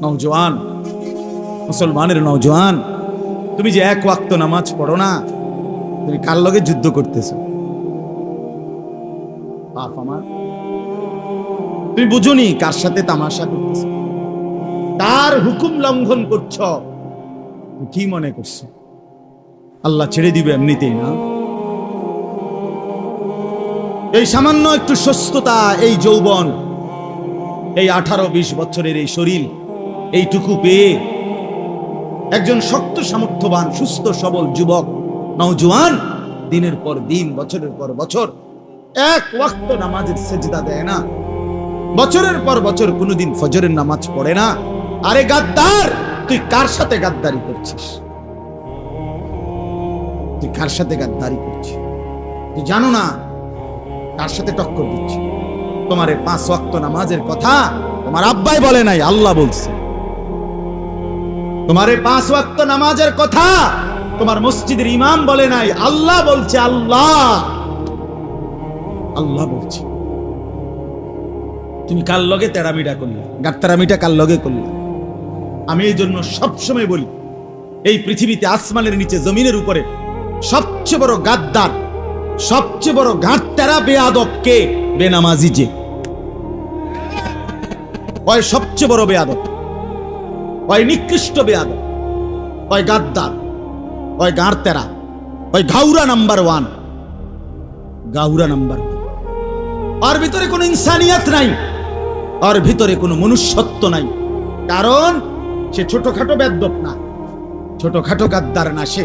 নওজোয়ান, মুসলমানের নওজোয়ান, তুমি যে এক ওয়াক্ত নামাজ পড়ো না, তুমি কার লগে যুদ্ধ করতেছো? বাপ আমার, তুমি বুঝুনি কার সাথে তামাশা করতেছো, কার হুকুম লঙ্ঘন করছো? কি মনে করছো আল্লাহ ছেড়ে দিবে এমনিতেই? না, এই সামান্য একটু সুস্থতা, এই যৌবন, এই 18-20 বছরের এই শরীর, এইটুকু পেয়ে একজন শক্ত সামর্থ্যবান সুস্থ সবল যুবক নওজোয়ান দিনের পর দিন, বছরের পর বছর এক ওয়াক্ত নামাজের সেজদা দেয় না, বছরের পর বছর কোনোদিন ফজরের নামাজ পড়ে না। আরে গাদ্দার, তুই কার সাথে গাদ্দারি করছিস? তুই কার সাথে গাদ্দারি করছিস? তুই জানো না কার সাথে টক্কর দিচ্ছি? তোমার 5 ওয়াক্ত নামাজের কথা তোমার আব্বাই বলে নাই, আল্লাহ বলছে। তোমার 5 ওয়াক্ত নামাজের কথা তোমার মসজিদের ইমাম বলে নাই, আল্লাহ বলছে। আল্লাহ বলছে। তুমি কার লগে তেরামিটা করলে? গাত্তারামিটা কার লগে করলে? আমি এই জন্য সবসময় বলি, এই পৃথিবীতে আসমানের নিচে জমিনের উপরে সবচেয়ে বড় গাদ্দার, সবচেয়ে বড় গাঁটতেরা বেয়াদব কে? বেনামাজি। যে ওই সবচেয়ে বড় বেয়াদব, ওই নিকৃষ্ট বেয়াদব, ওই গাদ্দার, ওই গাঁটতেরা, ওই ঘাউরা নাম্বার 1, গাউরা নাম্বার 1। ওর ভিতরে কোনো ইনসানিয়ত নাই, ওর ভিতরে কোনো মনুষ্যত্ব নাই। কারণ সে ছোটখাটো বেয়াদব না, ছোটখাটো গাদ্দার না, সে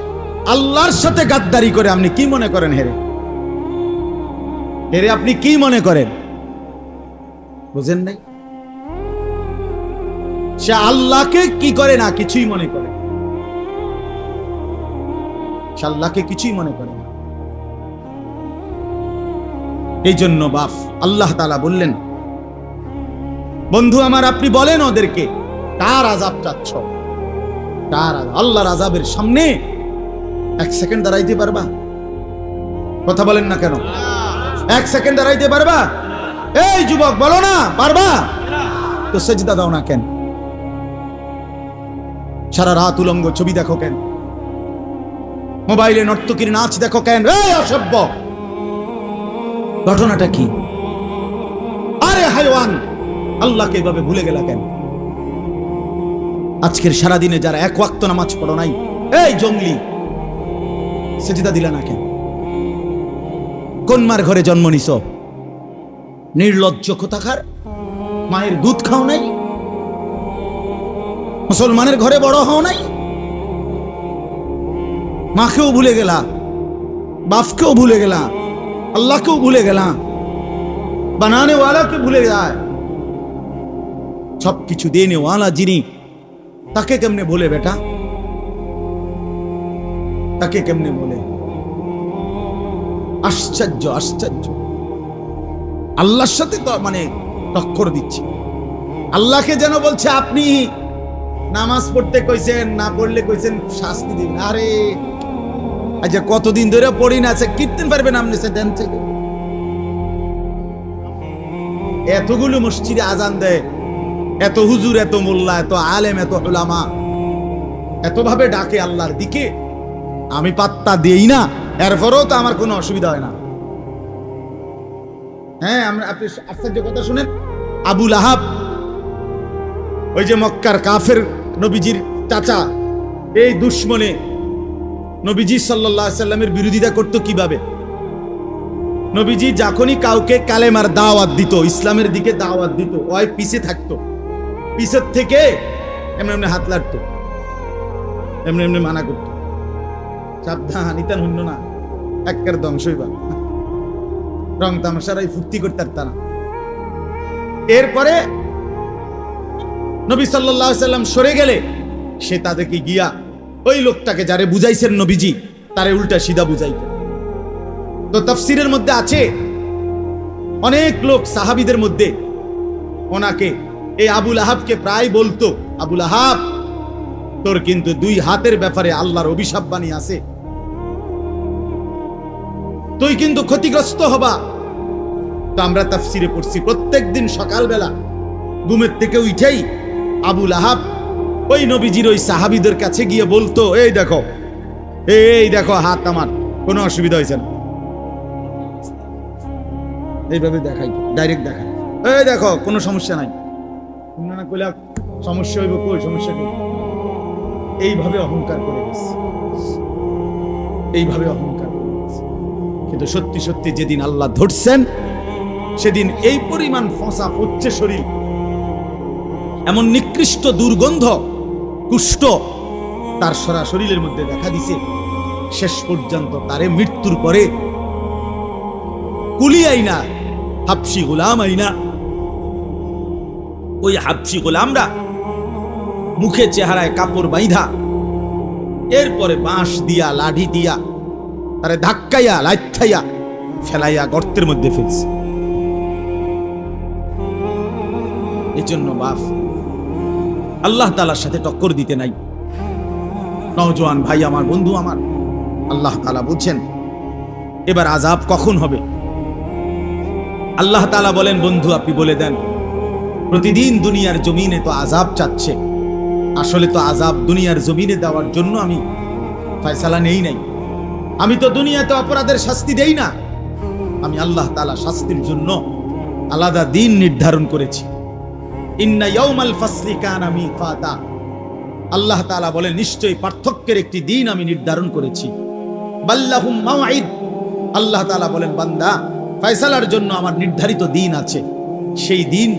আল্লাহর সাথে গাদ্দারি করে। আপনি কি মনে করেন হেরে? হেরে আপনি কি মনে করেন? বুঝেন নাই? সে আল্লাহকে কি করে না, কিছুই মনে করে। সে আল্লাহকে কিছুই মনে করে না। এই জন্য বাপ আল্লাহ তাআলা বললেন, বন্ধু আমার, আপনি বলেন ওদেরকে কার আযাব চাচ্ছ? কার আল্লাহর আযাবের সামনে 1 সেকেন্ড দাঁড়াইতে পারবা? কথা বলেন না কেন? 1 সেকেন্ড দাঁড়াইতে পারবা? এই যুবক বলো না পারবা? তো সেজদা দাও না কেন? সারা রাত উলঙ্গ ছবি দেখো কেন? মোবাইলে নর্তকীর নাচ দেখো কেন? এই অসভ্য, ঘটনাটা কি? আরে হায়ওয়ান, আল্লাহকে এভাবে ভুলে গেলা কেন? আজকের সারা দিনে যারা 1 ওয়াক্ত নামাজ পড়ো নাই, এই জঙ্গলি, সেজদা দিলা না কেন? কোন মার ঘরে জন্ম নিছ? নির্লজ্জ কোথাকার, মায়ের দুধ খাও নাই? মুসলমানের ঘরে বড় হও নাই? মাকেও ভুলে গেলা, বাপকেও ভুলে গেলা, আল্লাহকেও ভুলে গেলা, বানানে ওয়ালাকে ভুলে যায়। সবকিছু দেনে ওয়ালা যিনি, তাকে কেমনে বলে বেটা? তাকে কেমনে বলে? আশ্চর্য, আশ্চর্য। আল্লাহর সাথে তো মানে টক্কর দিচ্ছে। আল্লাহকে যেন বলছে আপনি নামাজ পড়তে কইছেন, না পড়লে কইছেন শাস্তি দিবেন। আরে আচ্ছা, কতদিন ধরে পড়ি না, আছে কীর্তন পারবেন আপনি? সে দেন থেকে এতগুলো মসজিদে আজান দেয়, এত হুজুর, এত মোল্লা, এত আলেম, এত উলামা এতভাবে ডাকে আল্লাহর দিকে, আমি পাত্তা দেই না। এরপরেও তো আমার কোনো অসুবিধা হয় না। হ্যাঁ, আপনি আশ্চর্য কথা শুনেন। আবু লাহাব, ওই যে মক্কার কাফের নবীজির চাচা, এই দুশ্মনে নবীজি সাল্লাল্লাহু আলাইহি সাল্লামের বিরোধিতা করতো কিভাবে? নবীজি যখনই কাউকে কালেমার দাওয়াত দিত, ইসলামের দিকে দাওয়াত দিত, ওই পিছে থাকতো, পিছের থেকে এমনি এমনি হাত লাড়তো, এমনি এমনি মানা করতো, সাবধান, ইতান হইল না, একের ধ্বংস হইবা। রং তামাশারাই ফুর্তি করতে পারত না। এরপরে নবী সাল্লাল্লাহু আলাইহি সাল্লাম সরে গেলে সে তাদেরকে গিয়া ওই লোকটাকে যারে বুঝাইছেন নবীজি, তারে উল্টা সিধা বুঝাইত। তো তাফসীরের মধ্যে আছে, অনেক লোক সাহাবীদের মধ্যে ওনাকে, এই আবু লাহাবকে প্রায় বলতো, আবু লাহাব, তোর কিন্তু 2 হাতের ব্যাপারে আল্লাহর অভিশাপ বাণী আছে, তুই কিন্তু ক্ষতিগ্রস্ত হবা। তো আমরা তাফসীরে পড়ছি, প্রত্যেকদিন সকালবেলা ঘুমের থেকে উঠেই আবুল আহাব ওই নবীজির ওই সাহাবীদের কাছে গিয়ে বলতো, এই দেখো হাত আমার, কোনো অসুবিধা হয়েছে না, এইভাবে দেখাই, ডাইরেক্ট দেখাই, এই দেখো কোনো সমস্যা নাই, না কইলা সমস্যা হইব, কই সমস্যা কি? এইভাবে অহংকার করে গেছে, এইভাবে অহংকার করে গেছে। কিন্তু সত্যি সত্যি যেদিন আল্লাহ ধরছেন, সেদিন এই পরিমাণ ফসা হচ্ছে শরীর, এমন নিকৃষ্ট দুর্গন্ধ কুষ্ঠ তার সারা শরীরের মধ্যে দেখা দিছে। শেষ পর্যন্ত তারে মৃত্যুর পরে কুলি আইনা, হাবশি গোলাম আইনা, ওই হাবশি গোলামরা মুখে চেহারায় কাপড় বাইধা, এরপরে বাঁশ দিয়া লাঠি দিয়া তারে ধাক্কাইয়া লাইঠাইয়া ফেলাইয়া গর্তের মধ্যে ফেলছে। এজন্য বাপ আল্লাহ তাআলার সাথে টক্কর দিতে নাই। নওজোয়ান ভাই আমার, বন্ধু আমার, আল্লাহ তাআলা বলছেন এবার আযাব কখন হবে? আল্লাহ তাআলা বলেন, বন্ধু আপনি বলে দেন, প্রতিদিন দুনিয়ার জমিনে তো আযাব চাচ্ছে, আসলে তো আযাব দুনিয়ার জমিনে দেওয়ার জন্য আমি ফয়সালা নেই নাই। আমি তো দুনিয়াতে অপরাধের শাস্তি দেই না, আমি আল্লাহ তাআলা শাস্তির জন্য আলাদা দিন নির্ধারণ করেছি। ইন্না ইয়াউমাল ফাসলি কানা মিকাতা, আল্লাহ তাআলা বলেন নিশ্চয়ই পার্থক্যের একটি দিন আমি নির্ধারণ করেছি। বাল্লাহুম মাওঈদ, আল্লাহ তাআলা বলেন বান্দা ফয়সালার জন্য আমার নির্ধারিত দিন আছে, সেই দিন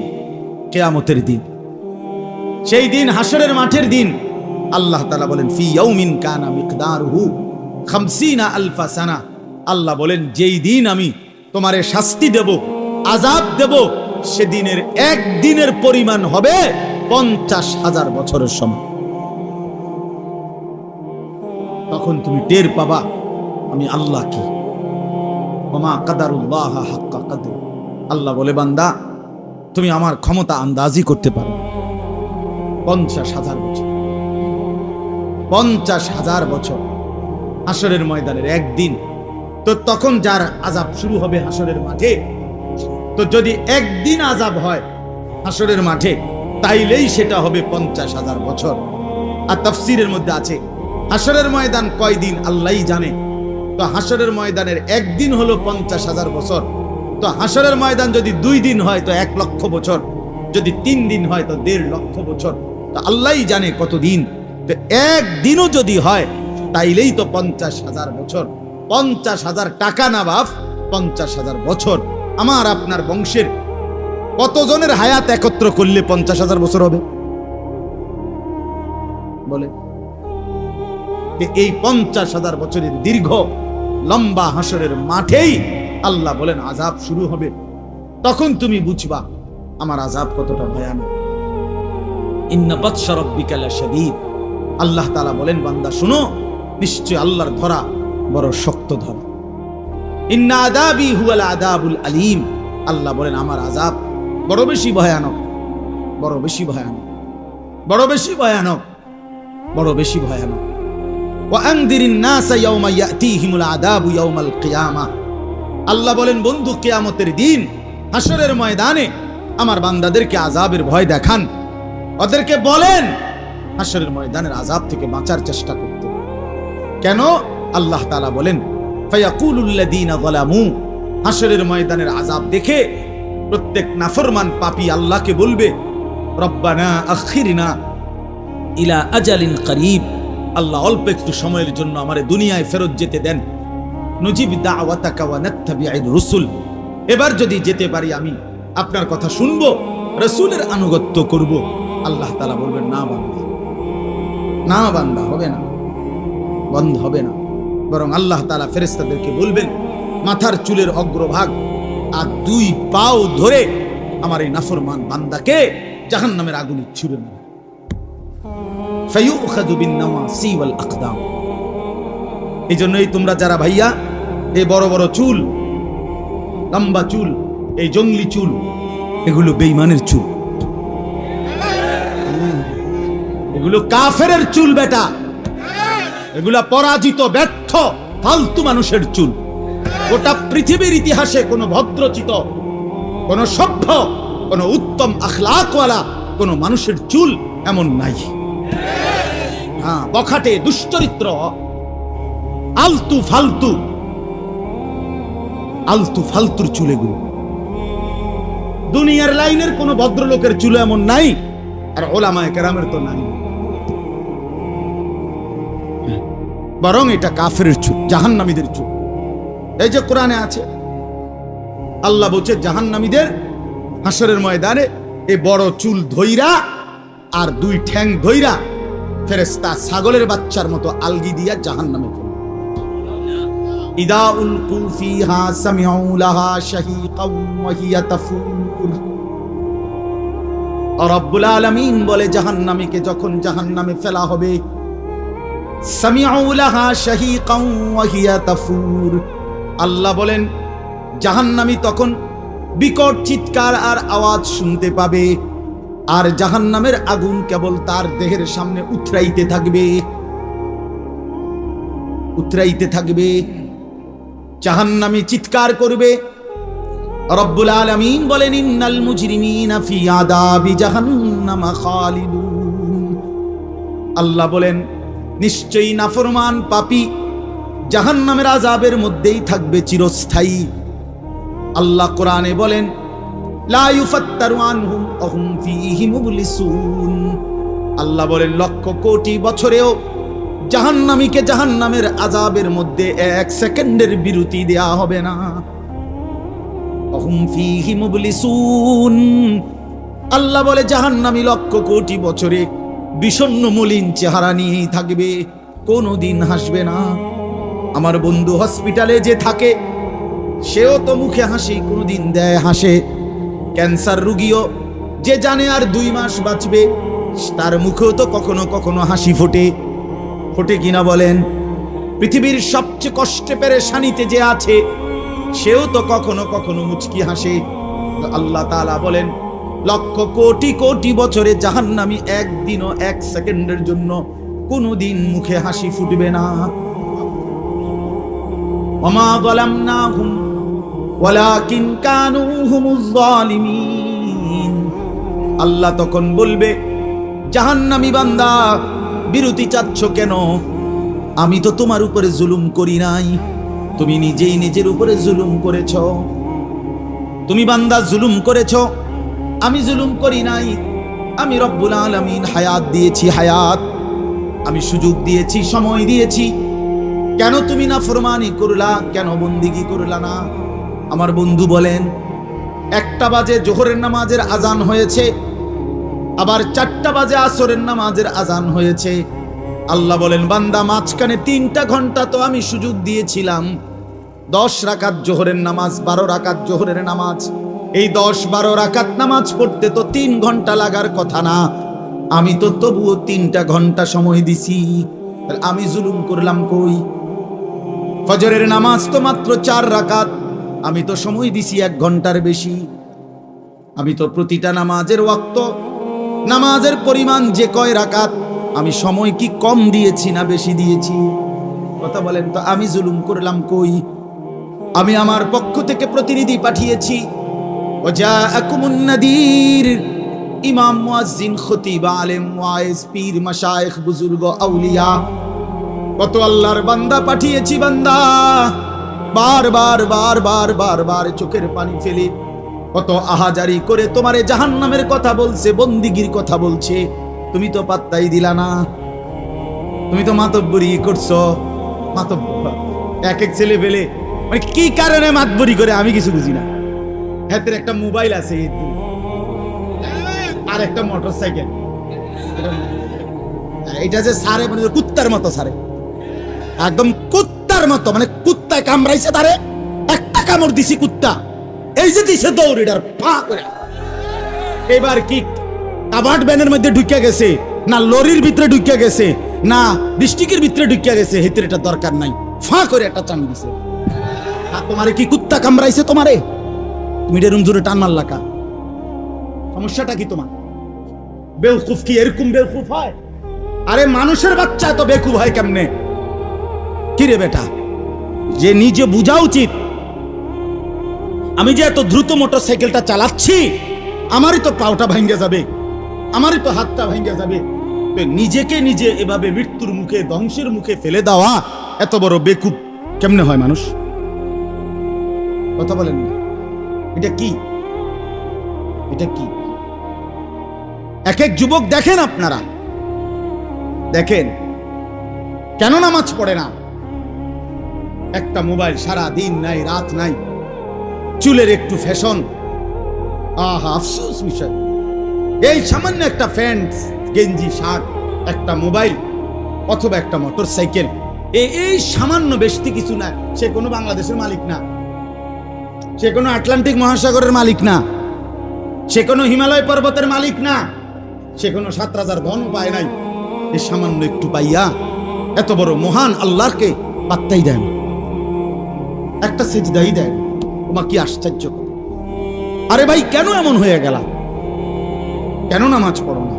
কিয়ামতের দিন, সেই দিন হাসরের মাঠের দিন। আল্লাহ তাআলা বলেন ফি ইয়াউমিন কানা মিকদারুহু 50 আলফা সানা, আল্লাহ বলেন যেই দিন আমি তোমারে শাস্তি দেব, আযাব দেব, সেদিনের একদিনের পরিমাণ হবে 50,000 বছরের সমান। তখন তুমি টের পাবা আমি আল্লাহ কি। ওমা কাদারুল্লাহ হাক্কা কাদর, আল্লাহ বলে বান্দা তুমি আমার ক্ষমতা আন্দাজি করতে পারো। 50,000 বছর, 50,000 বছর হাসরের ময়দানের একদিন। তো তখন যার আযাব শুরু হবে হাসরের মাঠে, তো যদি একদিন আযাব হয় হাসরের মাঠে, তাইলেই সেটা হবে 50,000 বছর। আর তাফসীরের মধ্যে আছে হাসরের ময়দান কয়দিন আল্লাহই জানে। তো হাসরের ময়দানের একদিন হলো 50,000 বছর। তো হাসরের ময়দান যদি 2 দিন হয় তো 1 লক্ষ বছর, যদি 3 দিন হয় তো 1.5 লক্ষ বছর। তো আল্লাহই জানে কতদিন। তো একদিনও যদি হয় তাইলেই তো 50,000 বছর। 50,000 টাকা না বাপ, 50,000 বছর। আমার আপনার বংশের কতজনের হায়াত একত্র করলে 50,000 বছর হবে বলে? এই 50,000 বছরের দীর্ঘ লম্বা হাসরের মাঠেই আল্লাহ বলেন আযাব শুরু হবে। তখন তুমি বুঝবা আমার আযাব কতটা ভয়ানক। ইন্না বাতশা রাব্বিকা লাশাদীদ, আল্লাহ তাআলা বলেন বান্দা শুনো, নিশ্চয় আল্লাহর ধরা বড় শক্ত ধরা। ইন্না আযাবি হুয়াল আযাবুল আলীম, আল্লাহ বলেন আমার আযাব বড় বেশি ভয়ানক, বড় বেশি ভয়ানক, বড় বেশি ভয়ানক, বড় বেশি ভয়ানক। ওয়া আনদিরিন নাসা ইয়াওমা ইয়াতিহিমুল আযাবু ইয়াওমাল কিয়ামাহ, আল্লাহ বলেন বন্ধু কিয়ামতের দিন হাসরের ময়দানে আমার বান্দাদেরকে আযাবের ভয় দেখান, ওদেরকে বলেন হাসরের ময়দানের আযাব থেকে বাঁচার চেষ্টা করতে। কেন? আল্লাহ তাআলা বলেন ফায়াকুলুল লাযীনা যালামু, হাসরের ময়দানের আযাব দেখে প্রত্যেক নাফরমান পাপী আল্লাহকে বলবে রব্বানা আখিরনা ইলা আজালিন করিব, আল্লাহ অল্প একটু সময়ের জন্য আমারে দুনিয়ায় ফেরত যেতে দেন। নুজিব দাওয়াতাকা ওয়া নাত্তাবি'র রাসূল, এবার যদি যেতে পারি আমি আপনার কথা শুনবো, রাসূলের আনুগত্য করব। আল্লাহ তাআলা বলবেন না বান্দা, না বান্দা, হবে না, বন্ধ হবে না। বরং আল্লাহ তাআলা ফেরেশতাদেরকে বলবেন মাথার চুলের অগ্রভাগ আর 2 পাও ধরে আমার এই নাফরমান বান্দাকে জাহান্নামের আগুনে ছুঁড়ে মারবে। ফায়ুখাযু বিন নাওয়াসি ওয়াল আকদাম, এই জন্যই তোমরা যারা ভাইয়া এই বড় বড় চুল, লম্বা চুল, এই জঙ্গলি চুল, এগুলো বেঈমানের চুল, এগুলো কাফেরের চুল বেটা, এগুলা পরাজিত ব্যর্থ ফালতু মানুষের চুল। গোটা পৃথিবীর ইতিহাসে কোন ভদ্রচিত, কোন সভ্য, কোন উত্তম আখলাকওয়ালা কোন মানুষের চুল এমন নাই। হ্যাঁ, বখাটে, দুশ্চরিত্র, আলতু ফালতু, আলতু ফালতুর চুলেগুলো। দুনিয়ার লাইনের কোন ভদ্রলোকের চুল এমন নাই, আর ওলামায়ে কেরামের তো নাই। বরং এটা কাফেরের চুল, জাহান্নামীদের চুল। এই যে কোরআনে আছে, আল্লাহ বলছে জাহান্নামীদের হাসরের ময়দানে এই বড় চুল ধইরা আর দুই ঠ্যাং ধইরা ফেরেশতা ছাগলের বাচ্চার মতো আলগি দিয়া জাহান্নামে ফেলবে। ইদা উলকু ফিহা সামিউ লাহা শাহীকাও ওয়া হিয়া তাফুর। রব্বুল আলামিন বলে জাহান্নামীকে যখন জাহান্নামে ফেলা হবে, সামিউ লাহা শাহীকাও ওয়া হিয়া তাফুর, আল্লাহ বলেন জাহান্নামী তখন বিকট চিৎকার আর আওয়াজ শুনতে পাবে, আর জাহান্নামের আগুন কেবল তার দেহের সামনে উতরাইতে থাকবে, উতরাইতে থাকবে। জাহান্নামী চিৎকার করবে। রব্বুল আলামিন বলেন ইন্নাল মুজরিমিনা ফি আযাবি জাহান্নাম খালিদুন। আল্লাহ বলেন নিশ্চয়ই নাফরমান পাপী জাহান্নামের আযাবের মধ্যেই থাকবে চিরস্থায়ী। আল্লাহ কোরআনে বলেন লা ইউফাত্তারু আনহুম ওয়া হুম ফীহি মুবলিসুন। আল্লাহ বলেন লক্ষ কোটি বছরেও জাহান্নামীকে জাহান্নামের আযাবের মধ্যে এক সেকেন্ডের বিরতি দেয়া হবে না। ওয়া হুম ফীহি মুবলিসুন। আল্লাহ বলে জাহান্নামী লক্ষ কোটি বছরে বিষণ্ণ মলিন চেহারা নিয়েই থাকবে, কোনোদিন হাসবে না। আমার বন্ধু হসপিটালে যে থাকে সেও তো মুখে হাসি কোনোদিন দেয়, হাসে। ক্যান্সার রোগীও যে জানে আর 2 মাস বাঁচবে, তার মুখেও তো কখনো কখনো হাসি ফোটে, ফোটে কিনা বলেন? পৃথিবীর সবচেয়ে কষ্টে পেরেশানিতে যে আছে সেও তো কখনো কখনো মুচকি হাসে। আল্লাহ তাআলা বলেন লক্ষ কোটি কোটি বছরে জাহান্নামী একদিনও 1 সেকেন্ডের জন্য কোনোদিন মুখে হাসি ফুটবে না। ওমা যালামনাহুম ওয়ালাকিন কানু হুমুজ জালিমিন। আল্লাহ তখন বলবে জাহান্নামী বান্দা বিরতি চাচ্ছ কেন? আমি তো তোমার উপরে জুলুম করি নাই, তুমি নিজেই নিজের উপরে জুলুম করেছ। তুমি বান্দা জুলুম করেছ, আমি জুলুম করি নাই। আমি রব্বুল আলামিন হায়াত দিয়েছি, হায়াত আমি সুযোগ দিয়েছি, সময় দিয়েছি। কেন তুমি নাফরমানি করলা? কেন বন্দিগি করলা না? আমার বন্ধু বলেন 1টা বাজে জোহরের নামাজের আজান হয়েছে, আবার 4টা বাজে আসরের নামাজের আজান হয়েছে। আল্লাহ বলেন বান্দা মাঝখানে 3টা ঘন্টা তো আমি সুযোগ দিয়েছিলাম। 10 রাকাত জোহরের নামাজ, 12 রাকাত জোহরের নামাজ। এই 10-12 রাকাত নামাজ পড়তে তো 3 ঘন্টা লাগার কথা না, আমি তো তবুও 3টা ঘন্টা সময় দিছি। আমি জুলুম করলাম কই? ফজরের নামাজ তো মাত্র 4 রাকাত, আমি তো সময় দিছি 1 ঘন্টার বেশি। আমি তো প্রতিটা নামাজের ওয়াক্ত, নামাজের পরিমাণ যে কয় রাকাত, আমি সময় কি কম দিয়েছি না বেশি দিয়েছি? কথা বলেন তো, আমি জুলুম করলাম কই? আমি আমার পক্ষ থেকে প্রতিনিধি পাঠিয়েছি। ওয়াজাআকুমুন নাদির, ইমাম, মুয়াজ্জিন, খতিব, আলেম, ওয়াইজ, পীর, মাশায়েখ, বুজুর্গ, আউলিয়া, কত আল্লাহর বান্দা পাঠিয়েছি। বান্দা বারবার বারবার বারবার চোখের পানি ফেলে কত আহাজারি করে তোমারে জাহান্নামের কথা বলছে, বন্দিগির কথা বলছে, তুমি তো পাত্তাই দিলা না। তুমি তো মাতব্বরি করছো। মাতব্বর এক ছেলে পেলে মানে কি কারণে মাতব্বরি করে আমি কিছু বুঝি না। হাতের একটা মোবাইল আছে আর একটা মোটরসাইকেল, এটা যে সারে মানে কুত্তার মতো, সারে একদম কুত্তার মতো, মানে কুত্তায় কামড়াইছে তারে, একটা কামড় দিছি কুত্তা, এই যে দিছে দৌড়, এটার পা করে এবার কি কাভার্ড ভ্যানের মধ্যে ঢুকিয়া গেছে, না লরির ভিতরে ঢুকিয়া গেছে, না ডিস্ট্রিক্টের ভিতরে ঢুকিয়া গেছে, হেতের এটা দরকার নাই, ফা করে একটা টান দিছে। তোমারে কি কুত্তা কামড়াইছে? তোমারে তুমি এরকম জোরে টান মারলা কা? সমস্যাটা কি তোমার? বেউকুফ কি এরকম বেউকুফ হয়? আরে মানুষের বাচ্চা তো বেকুফ হয় কেমনে? কি রে বেটা, যে নিজে বুঝা উচিত। আমি যে এত দ্রুত মোটরসাইকেলটা চালাচ্ছি, আমারই তো পাওটা ভাঙ্গে যাবে, আমারই তো হাতটা ভেঙে যাবে। তো নিজেকে নিজে এভাবে মৃত্যুর মুখে, ধ্বংসের মুখে ফেলে দেওয়া এত বড় বেকুব কেমনে হয় মানুষ? কথা বলেন না, এটা কি? এটা কি? এক এক যুবক দেখেন, আপনারা দেখেন কেন নামাজ পড়ে না? একটা মোবাইল, সারা দিন নাই রাত নাই, চুলের একটু ফ্যাশন, আহা আফসোস বিষয়। এই সামান্য একটা প্যান্ট, গেঞ্জি, শার্ট, একটা মোবাইল অথবা একটা মোটর সাইকেল, এই সামান্য বেশি কিছু না। সে কোনো বাংলাদেশের মালিক না, সে কোনো আটলান্টিক মহাসাগরের মালিক না, সে কোনো হিমালয় পর্বতের মালিক না, সে কোনো ৭,০০০ ধন পায় নাই। এই সামান্য একটু পাইয়া এত বড় মহান আল্লাহকে পাত্তাই দেন, একটা সেজদাই দেন। তোমার কি আশ্চর্য! আরে ভাই, কেন এমন হয়ে গেল? কেন নামাজ পড়ো না?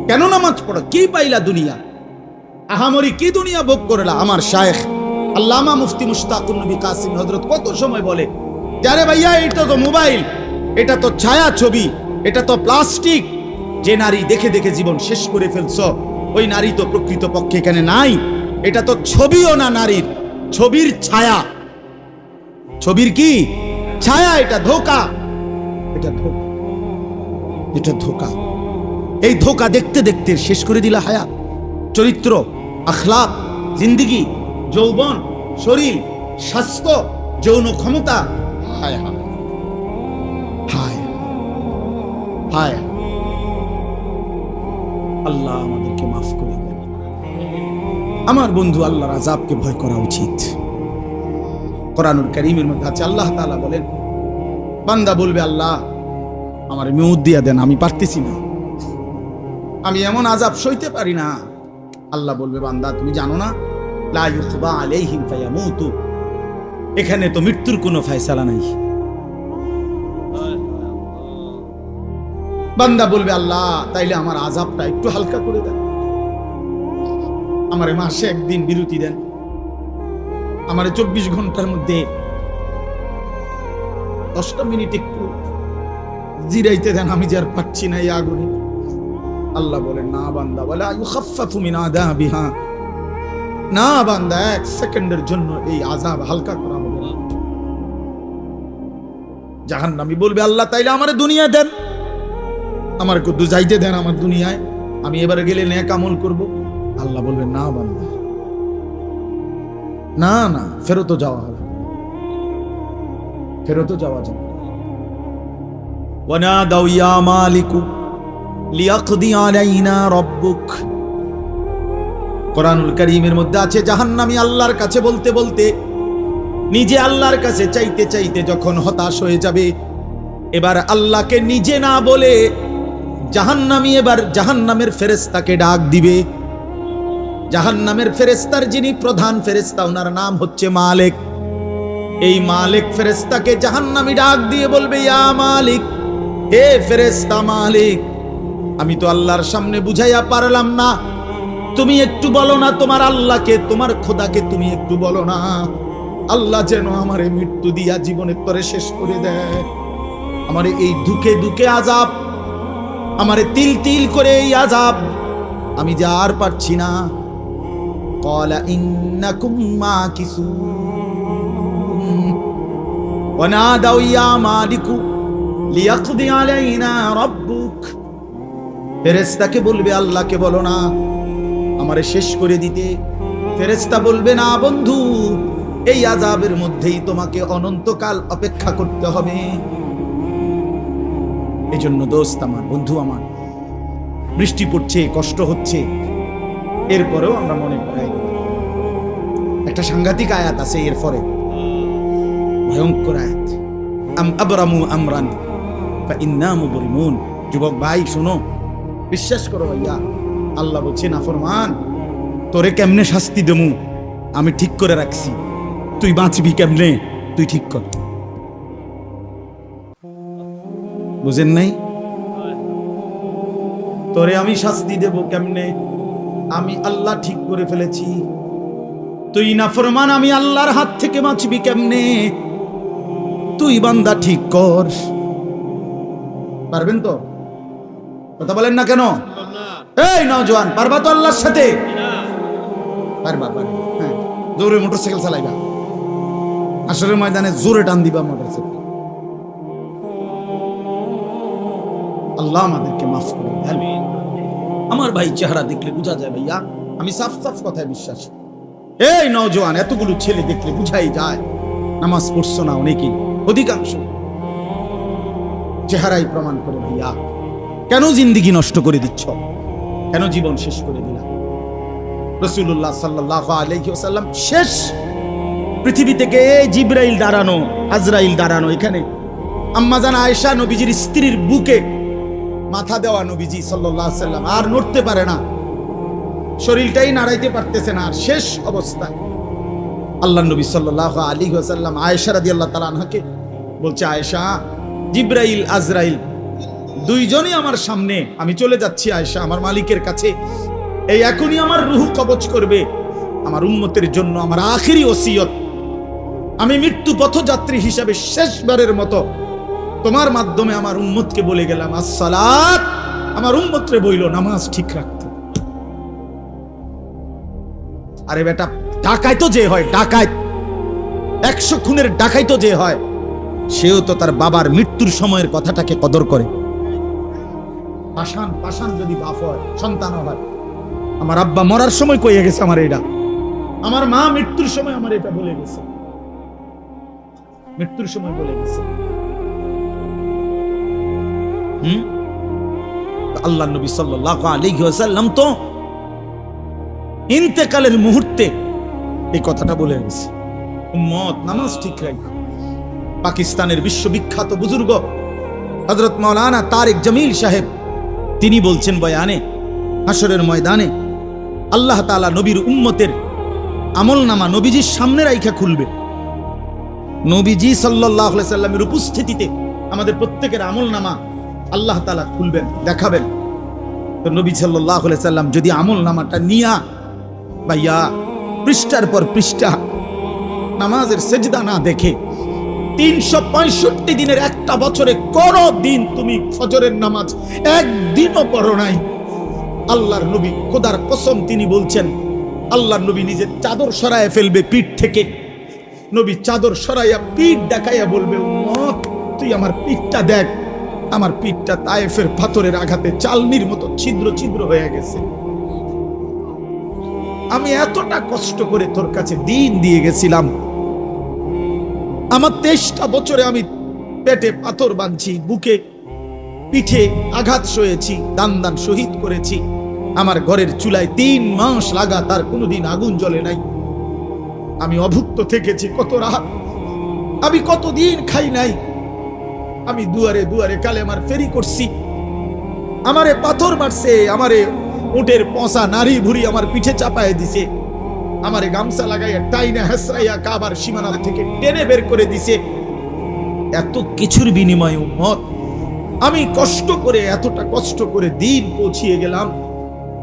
কেন নামাজ পড়ো? কি পাইলা দুনিয়া? আহামরি কি দুনিয়া ভোগ করলা? আমার শায়েখ আল্লামা মুফতি মুশতাকুর নবী কাসিম হযরত কত সময় বলে, আরে ভাইয়া, এটা তো মোবাইল, এটা তো ছায়া ছবি, এটা তো প্লাস্টিক। যে নারী দেখে দেখে জীবন শেষ করে ফেলছো, ওই নারী তো প্রকৃত পক্ষে এখানে নাই। এটা তো ছবিও না নারীর, ছবির ছায়া। ছবির কি ছায়া? এটা ধোঁকা, এটা ধোঁকা, এটা ধোঁকা। এই ধোঁকা দেখতে দেখতে শেষ করে দিলা হায়াত, চরিত্র, আখলাক, জিন্দিগি, যৌবন, শরীর, স্বাস্থ্য, যৌন ক্ষমতা। হায় হায় হায় হায়! আল্লাহ আমাদেরকে মাফ করে দেন। আমার বন্ধু, আল্লাহর আযাবকে ভয় করা উচিত। কোরআনুল কারীমের মধ্যে আছে, আল্লাহ তাআলা বলেন, বান্দা বলবে, আল্লাহ আমার মেউত দিয়া দেন, আমি পারতেছি না, আমি এমন আযাব সইতে পারি না। আল্লাহ বলবে, বান্দা তুমি জানো না, লা ইউকবা আলাইহিম ফায়ামুতু, এখানে তো মৃত্যুর কোনো ফয়সালা নাই। বান্দা বলবে, আল্লাহ তাইলে আমার আযাবটা একটু হালকা করে দেন, আমারে মাসে একদিন বিরতি দেন, আমারে 24 ঘন্টার মধ্যে 10টা মিনিট একটু জিরাইতে দেন, আমি যে আর পাচ্ছি না এই আগুনে। আল্লাহ বলেন, না বান্দা, ওয়ালা ইউখাফফাফু মিন আযাবিহা, না বান্দা, 1 সেকেন্ডের জন্য এই আযাব হালকা করা হবে না। জাহান্নামী বলবে, আল্লাহ তাইলে আমারে দুনিয়া দেন, আমার কদ্দু যাইতে দেন আমার দুনিয়ায়, আমি এবারে গেলে নেক আমল করব। আল্লাহ বলবেন, না বান্দা, না না, ফেরত যাওয়া হবে, ফেরত যাওয়া যাবে। ওয়ানাদাউ ইয়া মালিকু লিয়াকদি আলাইনা রাব্বুক। কোরআনুল কারীমের মধ্যে আছে, জাহান্নামী আল্লাহর কাছে বলতে বলতে, নিজে আল্লাহর কাছে চাইতে চাইতে যখন হতাশ হয়ে যাবে, এবার আল্লাহকে নিজে না বলে জাহান্নামী এবার জাহান্নামের ফেরেশতাকে ডাক দিবে। জাহান্নামের ফেরেশতার যিনি প্রধান ফেরেশতা, ওনার নাম হচ্ছে মালিক। এই মালিক ফেরেশতাকে জাহান্নামী ডাক দিয়ে বলবে, ইয়া মালিক, হে ফেরেশতা মালিক, আমি তো আল্লাহর সামনে বুঝাইয়া পারলাম না, তুমি একটু বলো না তোমার আল্লাহকে, তোমার খোদাকে তুমি একটু বলো না, আল্লাহ যেন আমারে মৃত্যু দিয়া জীবনের পরে শেষ করে দেয়। আমারে এই দুঃখে দুঃখে আযাব, আমারে তিল তিল করে এই আযাব, আমি যা আর পারছি না। ক্বালা ইন্নাকুম মাকিসুন ওয়ানাদাউ ইয়া মালিকু লিয়াকদি আলাইনা রাব্বুক। ফেরেশতাকে বলবে, আল্লাহকে বলো না আমারে শেষ করে দিতে। ফেরেশতা বলবে, না বন্ধু, এই আযাবের মধ্যেই তোমাকে অনন্তকাল অপেক্ষা করতে হবে। এজন্য দোস্ত আমার, বন্ধু আমার, বৃষ্টি পড়ছে, কষ্ট হচ্ছে, এরপরেও আমরা মনে করাই, একটা সাংঘাতিক আয়াত আছে এরপরে, ভয়ঙ্কর আয়াত, আম আবরামু আমরান ফাইন্না মুবরিমুন। যুবক ভাই শোনো, বিশ্বাস করো ভাইয়া, আল্লাহ বলছে, নাফরমান, তোরে কেমনে শাস্তি দেমু আমি ঠিক করে রাখছি, তুই বাঁচবি কেমনে তুই ঠিক কর। বুঝেন নাই? তোরে আমি শাস্তি দেব কেমনে, আমি আল্লাহ ঠিক করে ফেলেছি। তুই নাফরমান, আমি আল্লাহর হাত থেকে বাঁচবি কেমনে, তুই বান্দা ঠিক কর। পারবেন তো? কথা বলেন না কেন? এই নওজোয়ান, পারবা তো আল্লাহর সাথে? পারবা? হ্যাঁ, জোরে মোটরসাইকেল চালাইবা, হাসরের ময়দানে জোরে টান দিবা মোটরসাইকেল। আল্লাহ আমাদেরকে মাফ করে দেন। আমার ভাই চেহারা দেখলে বোঝা যায় ভাইয়া, আমি সাফ সাফ কথায় বিশ্বাসী। এই নওজোয়ান, এতগুলো ছেলে দেখলে বুঝাই যায় নামাজ পড়ছো না অনেকেই, অধিকাংশ চেহারাই প্রমাণ করে ভাইয়া। কেন জিন্দেগি নষ্ট করে দিচ্ছ? কেন জীবন শেষ করে দিলা? রাসূলুল্লাহ সাল্লাল্লাহু আলাইহি ওয়াসাল্লাম শেষ পৃথিবী থেকে জিবরাইল দাঁড়ানো, আজরাইল দাঁড়ানো, এখানে আম্মাজান আয়েশা নবীজির স্ত্রীর বুকে মাথা দেওয়া নবীজি সাল্লাল্লাহু আলাইহি ওয়াসাল্লাম আর নড়তে পারে না, শরীরটাই নাড়াইতে পারতেছে না, আর শেষ অবস্থায় আল্লাহ নবী সাল্লাল্লাহু আলাইহি ওয়াসাল্লাম আয়েশা রাদিয়াল্লাহু তাআলা আনহাকে বলছে, আয়েশা, জিবরাইল আজরাইল দুইজনই আমার সামনে, আমি চলে যাচ্ছি আয়েশা আমার মালিকের কাছে, এই এখনই আমার রূহ কবজ করবে। আমার উম্মতের জন্য আমার আখিরি ওসিয়ত, আমি মৃত্যু পথযাত্রী হিসাবে শেষবারের মতো তোমার মাধ্যমে আমার উম্মতকে বলে গেলাম, আসসালাত, আমার উম্মতরে বইল নামাজ ঠিক রাখতে। আরে বেটা, ডাকাইতো যে হয়, ডাকাইত 100 খুনের ডাকাইতো যে হয়, সেও তো তার বাবার মৃত্যুর সময়ের কথাটাকে কদর করে। পাষাণ পাষাণ যদি বাপ হয়, সন্তান হয়, আমার আব্বা মরার সময় কইয়া গেছে আমার এটা, আমার মা মৃত্যুর সময় আমার এটা বলে গেছে, মৃত্যুর সময় বলে গেছে। আল্লাহ নবী সাল্লাল্লাহু আলাইহি ওয়াসাল্লাম তো ইন্তেকালের মুহূর্তে এই কথাটা বলে গেছে, উম্মত নামাজ ঠিক রাখো। পাকিস্তানের বিশ্ববিখ্যাত বুজুর্গ হযরত মাওলানা তারেক জামিল সাহেব তিনি বলছেন বয়ানে, হাসরের ময়দানে আল্লাহ তাআলা নবীর উম্মতের আমলনামা নবীজির সামনে রাইখা খুলবে। নবীজি সাল্লাল্লাহু আলাইহি সাল্লামের উপস্থিতিতে আমাদের প্রত্যেকের আমলনামা আল্লাহ তাআলা খুলবেন, দেখাবেন। তো নবী সাল্লাল্লাহু আলাইহি সাল্লাম যদি আমলনামাটা নিয়া ভাইয়া পৃষ্ঠার পর পৃষ্ঠা নামাজের সেজদা না দেখে, 365 দিনের একটা বছরে কোনো দিন তুমি ফজরের নামাজ একদিনও পড়ো নাই, আল্লাহর নবী খোদার কসম তিনি বলছেন, আল্লাহর নবী নিজের চাদর সরায় ফেলবে পিঠ থেকে, নবী চাদর সরাইয়া পিঠ দেখাইয়া বলবে, উম্মত তুই আমার পিঠটা দেখ, আমার পিঠটা তায়েফের পাথরের আঘাতে চালনির মতো ছিদ্র ছিদ্র হয়ে গেছে, আমি এতটা কষ্ট করে তোর কাছে দিন দিয়ে গেছিলাম, আমার 23টা বছরে আমি পেটে পাথর বাঁধছি, বুকে পিঠে আঘাত সয়েছি, দান দান শহীদ করেছি, আমার ঘরের চুলায় 3 মাস লাগাতার কোনোদিন আগুন জ্বলে নাই, আমি অভুক্ত থেকেছি কত রাত, আমি কতদিন খাই নাই, আমি দুয়ারে দুয়ারে কালেমার ফেরি করছি, আমারে পাথর মারছে, আমারে উটের পচা নারী ভুরি আমার পিঠে চাপায় দিছে, আমারে গামছা লাগাইয়া টাইনা হেসরাইয়া কাবার সীমানা থেকে টেনে বের করে দিছে। এত কিছুর বিনিময়ে উম্মত আমি কষ্ট করে, এতটা কষ্ট করে দিন পৌঁছিয়ে গেলাম,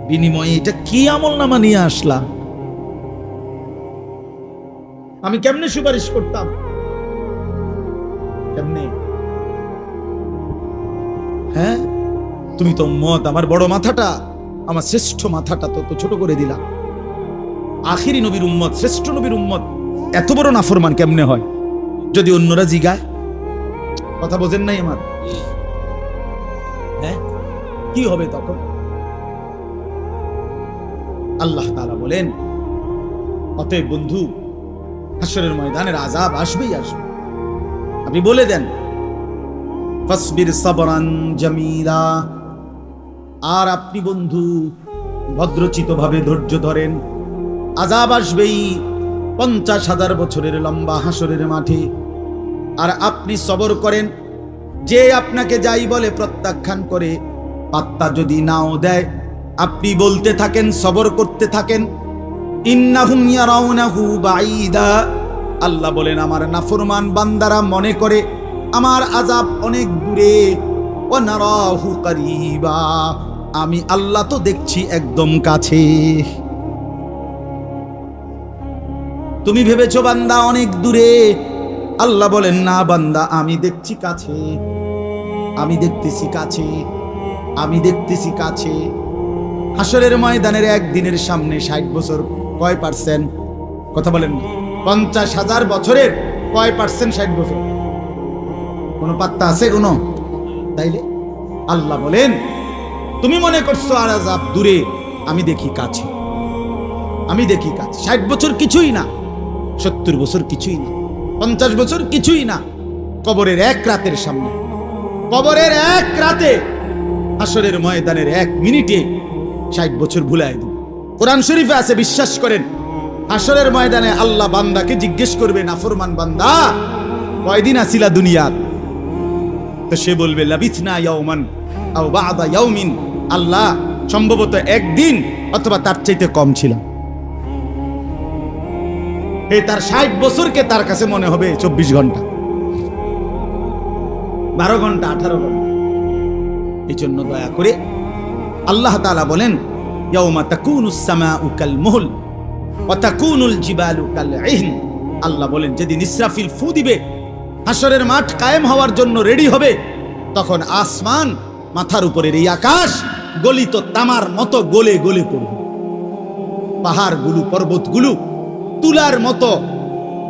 বিনিময়ে এটা কি আমলনামা নিয়ে আসলাম? আমি কেমনে সুপারিশ করতাম? কেমনে? হ্যাঁ, তুমি তো উম্মত, আমার বড় মাথাটা, আমার শ্রেষ্ঠ মাথাটা তো ছোট করে দিলা। আখিরি নবীর উম্মত, শ্রেষ্ঠ নবীর উম্মত এত বড় নাফরমান কেমনে হয়? যদি অন্যরা জিগায়, কথা বোঝেন নাই আমার? হ্যাঁ, কি হবে তখন? আল্লাহ তাআলা বলেন, অতএব বন্ধু, হাসরের ময়দানের আযাব আসবেই আসবে। আপনি বলে দেন, ফাসবির সাবরান জামিলা, আর আপনি বন্ধু ভদ্রচিতভাবে ধৈর্য ধরেন, আযাব আসবেই 50,000 বছরের লম্বা হাসরের মাঠে, আর আপনি সবর করেন। যে আপনাকে যাই বলে প্রত্যাখ্যান করে, পাত্তা যদি নাও দেয়, আপনি বলতে থাকেন, সবর করতে থাকেন। ইন্নাহুম ইয়ারাউনাহু বাঈদা, আল্লাহ বলেন আমার নাফরমান বান্দারা মনে করে আমার আযাব অনেক দূরে, ওয়া নারাহু কারীবা, আমি আল্লাহ তো দেখছি একদম কাছে। তুমি ভেবেছো বান্দা অনেক দূরে, আল্লাহ বলেন না বান্দা, আমি দেখছি কাছে, আমি দেখতেছি কাছে, আমি দেখতেছি কাছে। হাসরের ময়দানের একদিনের সামনে 60 বছর কয় পার্সেন্ট? কথা বলেন না। 50,000 বছরের কয় পার্সেন্ট 60 বছর? কোনো পাত্তা আছে কোনো? তাইলে আল্লাহ বলেন, তুমি মনে করছো আর আযাব দূরে, আমি দেখি কাছে। আমি দেখি কাছে। 60 বছর কিছুই না, 70 বছর কিছুই না, 50 বছর কিছুই না। কবরের এক রাতের সামনে, কবরের এক রাতে, হাসরের ময়দানের 1 মিনিটে 60 বছর ভুলায় দিন। কোরআন শরীফে আছে, বিশ্বাস করেন, হাসরের ময়দানে আল্লাহ বান্দাকে জিজ্ঞেস করবে, নাফরমান বান্দা কয়দিন আসিলা দুনিয়াত? তো সে বলবে লাবিথনা ইয়াওমান আও বা'দা ইয়াওমিন, আল্লাহ সম্ভবত একদিন অথবা তার চাইতে কম ছিলাম। এই তার 60 বছরকে তার কাছে মনে হবে 24 ঘন্টা, 12 ঘন্টা, 18 ঘন্টা। এই জন্য দয়া করে আল্লাহ তাআলা বলেন, ইয়াউমা তাকুনুস সামাউ কাল মুহল ওয়া তাকুনুল জিবালু কাল ইহন। আল্লাহ বলেন, যেদিন ইসরাফিল ফু দিবে, হাসরের মাঠ কায়েম হওয়ার জন্য রেডি হবে, তখন আসমান, মাথার উপরের এই আকাশ গলিত তামার মতো গলে গলে পড়বে। পাহাড়গুলো, পর্বতগুলো তুলার মতো,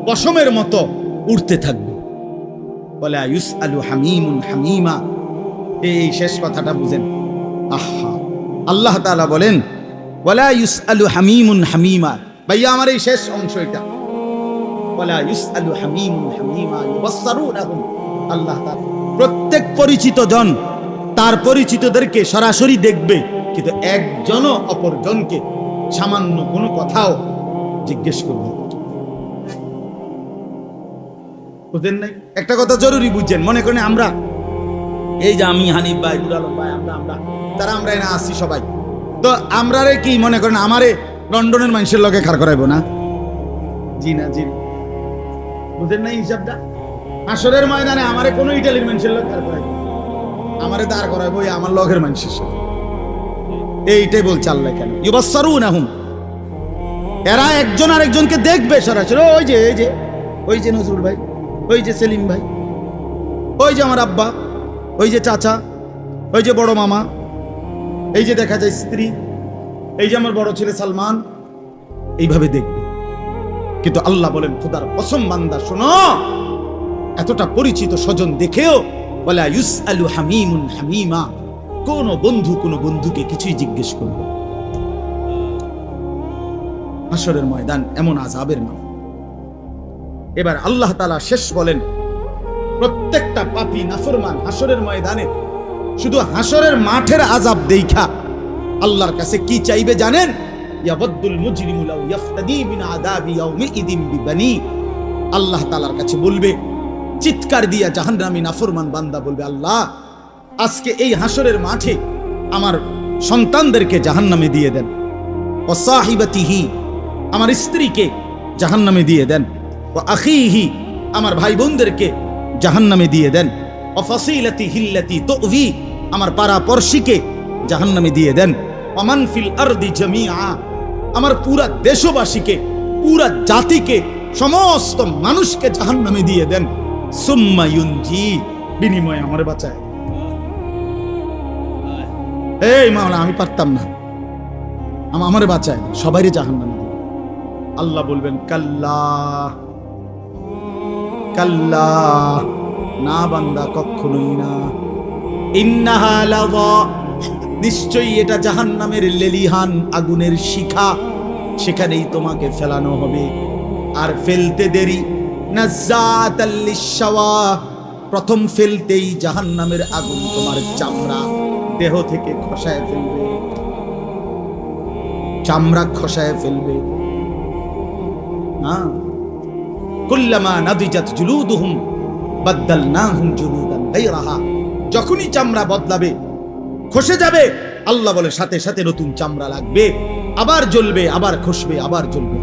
পশমের মতো উঠতে থাকবে। ওয়ালা ইউসআলু হামিমুন হামিমা। এই শেষ কথাটা বুঝেন। আহা, আল্লাহ তাআলা বলেন ওয়ালা ইউসআলু হামিমুন হামিমা। ভাইয়া আমার এই শেষ অংশ এটা, ওয়ালা ইউসআলু হামিমুন হামিমা ইউবাসসারুনাহুম। আল্লাহ তাআলা প্রত্যেক পরিচিত জন তার পরিচিতদেরকে সরাসরি দেখবে, কিন্তু একজনও অপরজনকে সামান্য কোনো কথাও জিজ্ঞেস করবে। বুঝেন নাই? একটা কথা জরুরি বুঝছেন। মনে করেন আমরা এই যে আমি, হানিফ ভাই, নুর আলম ভাই, আমরা এনে আসছি সবাই, তো আমরা রে কি মনে করেন আমারে লন্ডনের মানুষের লগে খাড় করাইবো না? জি না, জি। বুঝেন নাই হিসাবটা? হাসরের ময়দানে আমারে কোনো ইটালির মানুষের লগে খাড় করাইবো, আমারে দাঁড় করাইবো আমার লগের মানুষের সাথে। এইটাই বলছে আল্লাহ। কেন? ইউবাসসারুনাহুম, এরা একজন আরেকজনকে দেখবে সরাসরি। ওই যে এই যে ওই যে নজরুল ভাই, ওই যে সেলিম ভাই, ওই যে আমার আব্বা, ওই যে চাচা, ওই যে বড় মামা, এই যে দেখা যায় স্ত্রী, এই যে আমার বড় ছেলে সালমান, এইভাবে দেখবে। কিন্তু আল্লাহ বলেন, খোদার কসম বান্দা শোনো, এতটা পরিচিত স্বজন দেখেও ওয়ালা ইউসআলু হামিমুন হামিমা, কোন বন্ধু কোন বন্ধুকে কিছুই জিজ্ঞেস করবে। হাসরের ময়দান এমন আযাবের নাম। এবার আল্লাহ তাআলা শেষ বলেন, প্রত্যেকটা পাপী নাফরমান হাসরের ময়দানে শুধু হাসরের মাঠের আযাব দেইখা আল্লাহর কাছে কি চাইবে জানেন? ইয়াবদুল মুজরিমু লাউ ইফতাদি মিন আযাবি ইয়াউমিইদিন বিবানি। আল্লাহ তাআলার কাছে বলবে, চিৎকার দিয়া জাহান্নামী নাফরমান বান্দা বলবে, আল্লাহ আজকে এই হাসরের মাঠে আমার সন্তানদেরকে জাহান্নামে দিয়ে দেন, ওয়া সাহিবাতিহি, আমার স্ত্রীকে জাহান্নামে দিয়ে দেন, ওয়া আখিহি, আমার ভাই বোনদেরকে জাহান্নামে দিয়ে দেন, ওয়া ফাসিলাতিহি আল্লাতী তুযি, আমার পাড়া পড়শিকে জাহান্নামে দিয়ে দেন, ওয়া মান ফিল আরদি জামিআ, আমার পুরা দেশবাসীকে, পুরা জাতিকে, সমস্ত মানুষকে জাহান্নামে দিয়ে দেন। সুম্মা ইউনজি, বিনিময়ে আমারে বাঁচায়। এই মাওলা, আমি পারতাম না, আমারে বাঁচায়, সবাইরে জাহান্নামে। আল্লাহ বলবেন, কাল্লা কাল্লা, না বান্দা, কখনোই না। ইন্নাহা লাযা, নিশ্চয়ই এটা জাহান্নামের লেলিহান আগুনের শিখা, সেখানেই তোমাকে ফেলানো হবে। আর ফেলতে দেরি, নাযাতাল লিশাওয়া, প্রথম ফেলতেই জাহান্নামের আগুন তোমার চামড়া দেহ থেকে খসায় ফেলবে, চামড়া খসায় ফেলবে। কুল্লামা নাদিজাত জুলুদুহুম বাদদালনাহুম জুলুদান গায়রাহা, যখনই চামড়া বদলাবে, খসে যাবে, আল্লাহ বলে সাথে সাথে নতুন চামড়া লাগবে, আবার জ্বলবে, আবার খসবে, আবার জ্বলবে।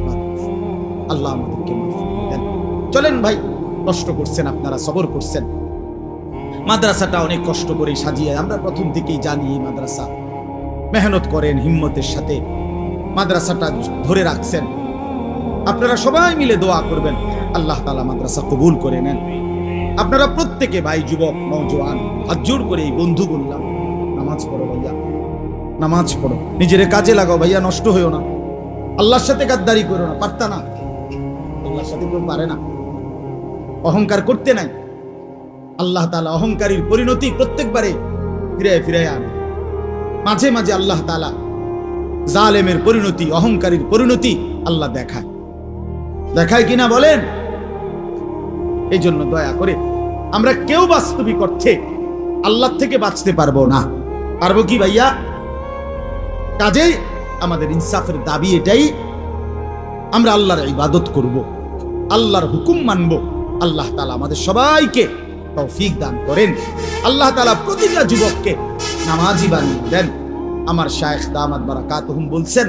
আল্লাহ আমাদেরকে মাফ করে দেন। চলেন ভাই, কষ্ট করছেন আপনারা, সবর করছেন। মাদ্রাসাটা অনেক কষ্ট করে সাজিয়ে, আমরা প্রথম থেকেই জানি এই মাদ্রাসা, মেহনত করেন হিম্মতের সাথে, মাদ্রাসাটা ধরে রাখছেন। আপনারা সবাই মিলে দোয়া করবেন, আল্লাহ তাআলা মাদ্রাসা কবুল করে নেন। আপনারা প্রত্যেকে, ভাই, যুবক, নওজোয়ান, হাত জোড় করে এই বন্ধু বললাম, নামাজ পড়ো ভাইয়া, নামাজ পড়ো, নিজের কাজে লাগাও ভাইয়া, নষ্ট হইও না। আল্লাহর সাথে গাদ্দারি করো না, পারতা না, আল্লাহর সাথে কেউ পারে না, অহংকার করতে নাই। আল্লাহ তাআলা অহংকারীর পরিণতি প্রত্যেকবারে ফিরায় ফিরায় আনে। মাঝে মাঝে আল্লাহ তাআলা জালেমের পরিণতি, অহংকারীর পরিণতি আল্লাহ দেখায়, দেখায় কিনা বলেন? এই জন্য দয়া করে আমরা কেউ বাস্তবিক অর্থে আল্লাহ থেকে বাঁচতে পারবো না। পারবো কি ভাইয়া? কাজেই আমাদের ইনসাফের দাবি এটাই, আমরা আল্লাহর ইবাদত করব, আল্লাহর হুকুম মানব। আল্লাহ তাআলা আমাদের সবাইকে তৌফিক দান করেন। আল্লাহ তাআলা প্রতিটা যুবককে নামাজি বানিয়ে দেন। আমার শায়েখ দামাত বারাকাতুহুম বলছেন,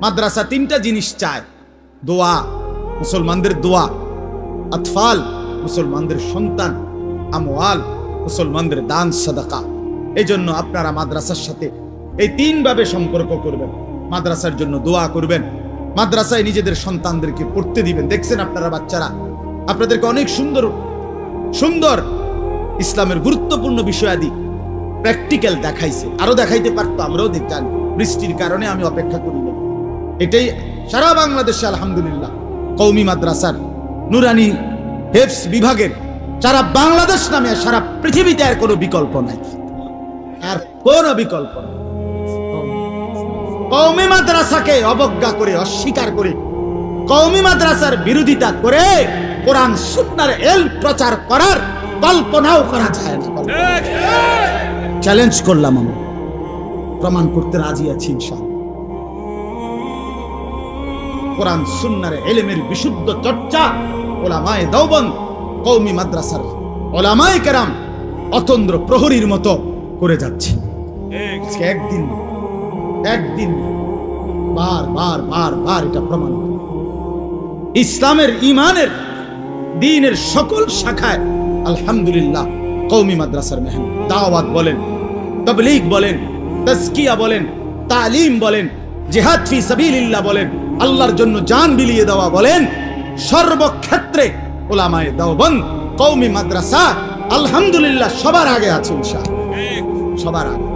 মাদ্রাসা তিনটা জিনিস চায়: দোয়া, মুসলমানদের দোয়া; আতফাল, মুসলমানদের সন্তান; আমওয়াল, মুসলমানদের দান সাদাকা। এই জন্য আপনারা মাদ্রাসার সাথে এই তিনভাবে সম্পর্ক করবেন। মাদ্রাসার জন্য দোয়া করবেন, মাদ্রাসায় নিজেদের সন্তানদেরকে পড়তে দিবেন। দেখছেন আপনারা বাচ্চারা আপনাদেরকে অনেক সুন্দর সুন্দর ইসলামের গুরুত্বপূর্ণ বিষয়াদি প্র্যাকটিক্যাল দেখাইছে, আরো দেখাইতে পারতো, আমরাও দেখতাম। বৃষ্টির কারণে আমি অপেক্ষা করি না। এটাই সারা বাংলাদেশে আলহামদুলিল্লাহ কওমি মাদ্রাসার নুরানি হেফজ বিভাগের সারা বাংলাদেশ নামে সারা পৃথিবীতে আর কোনো বিকল্প নাই, আর কোনো বিকল্প নাই। কওমি মাদ্রাসাকে অবজ্ঞা করে, অস্বীকার করে, কওমি মাদ্রাসার বিরোধিতা করে কোরআন সুন্নাহর ইলম প্রচার করার কল্পনাও করা যায় না। চ্যালেঞ্জ করলাম, আমি প্রমাণ করতে রাজি আছি ইনশাআল্লাহ। কোরআন সুন্নাহর ইলমের বিশুদ্ধ চর্চা উলামায়ে দেওবন্দ, কওমি মাদ্রাসার উলামায়ে কেরাম অতন্দ্র প্রহরীর মতো করে যাচ্ছে। একদিন একদিন বার বার বার বার এটা প্রমাণ। ইসলামের, ইমানের, দ্বীনের সকল শাখায় আলহামদুলিল্লাহ কওমি মাদ্রাসার মেহনত। দাওয়াত বলেন, তাবলীগ বলেন, তাজকিয়া বলেন, তালিম বলেন, জিহাদ ফি সাবিলিল্লাহ বলেন, আল্লাহর জন্য জান বিলিয়ে দেওয়া বলেন, সর্বক্ষেত্রে উলামায়ে দেওবন্দ কওমি মাদ্রাসা আলহামদুলিল্লাহ সবার আগে আছে ইনশাআল্লাহ, সবার আগে।